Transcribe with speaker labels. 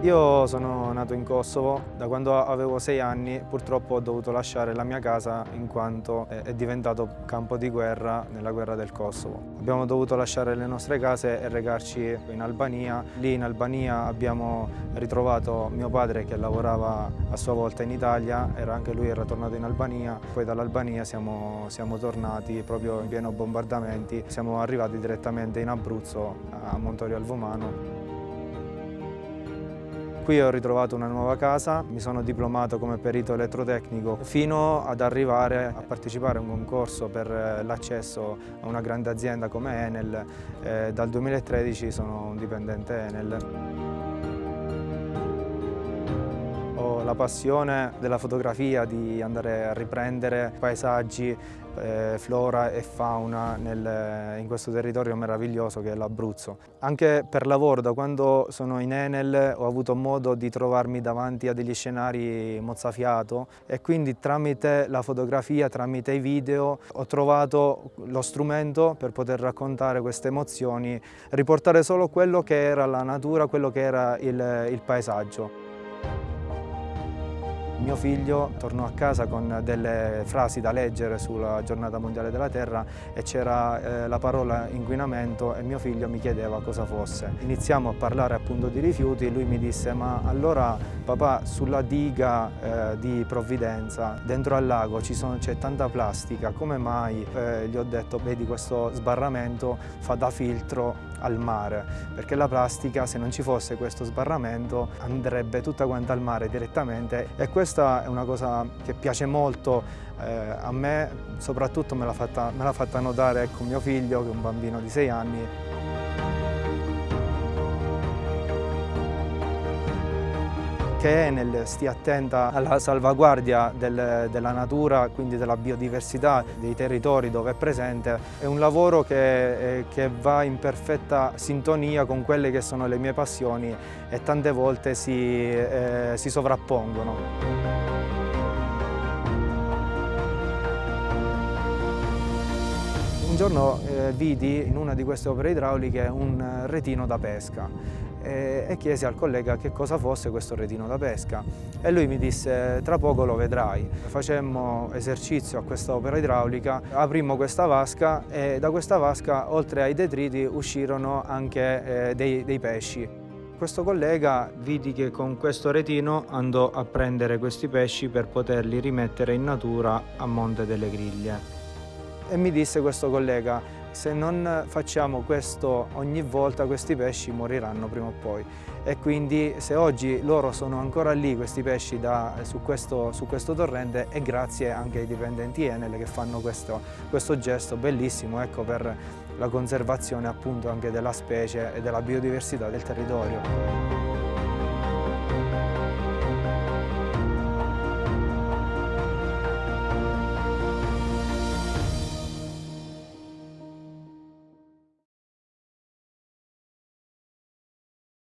Speaker 1: Io sono nato in Kosovo, da quando avevo 6 anni purtroppo ho dovuto lasciare la mia casa in quanto è diventato campo di guerra nella guerra del Kosovo. Abbiamo dovuto lasciare le nostre case e recarci in Albania. Lì in Albania abbiamo ritrovato mio padre che lavorava a sua volta in Italia, anche lui era tornato in Albania. Poi dall'Albania siamo tornati proprio in pieno bombardamenti, siamo arrivati direttamente in Abruzzo, a Montorio al Vomano. Qui ho ritrovato una nuova casa, mi sono diplomato come perito elettrotecnico fino ad arrivare a partecipare a un concorso per l'accesso a una grande azienda come Enel. Dal 2013 sono un dipendente Enel. Ho la passione della fotografia, di andare a riprendere paesaggi, flora e fauna in questo territorio meraviglioso che è l'Abruzzo. Anche per lavoro, da quando sono in Enel, ho avuto modo di trovarmi davanti a degli scenari mozzafiato e quindi tramite la fotografia, tramite i video, ho trovato lo strumento per poter raccontare queste emozioni, riportare solo quello che era la natura, quello che era il paesaggio. Mio figlio tornò a casa con delle frasi da leggere sulla Giornata Mondiale della Terra e c'era la parola inquinamento e mio figlio mi chiedeva cosa fosse. Iniziamo a parlare appunto di rifiuti e lui mi disse: ma allora papà, sulla diga di Provvidenza dentro al lago c'è tanta plastica, come mai? Gli ho detto: vedi, questo sbarramento fa da filtro al mare, perché la plastica, se non ci fosse questo sbarramento, andrebbe tutta quanta al mare direttamente, e questa è una cosa che piace molto a me, soprattutto me l'ha fatta notare ecco, mio figlio, che è un bambino di 6 anni. Che Enel stia attenta alla salvaguardia della natura, quindi della biodiversità, dei territori dove è presente, è un lavoro che va in perfetta sintonia con quelle che sono le mie passioni e tante volte si sovrappongono. Un giorno vidi in una di queste opere idrauliche un retino da pesca e chiesi al collega che cosa fosse questo retino da pesca e lui mi disse: tra poco lo vedrai. Facemmo esercizio a questa opera idraulica, aprimmo questa vasca e da questa vasca, oltre ai detriti, uscirono anche dei pesci. Questo collega vidi che con questo retino andò a prendere questi pesci per poterli rimettere in natura a Monte delle Griglie. E mi disse questo collega: se non facciamo questo ogni volta, questi pesci moriranno prima o poi. E quindi se oggi loro sono ancora lì, questi pesci su questo torrente, è grazie anche ai dipendenti Enel che fanno questo gesto bellissimo, ecco, per la conservazione appunto anche della specie e della biodiversità del territorio.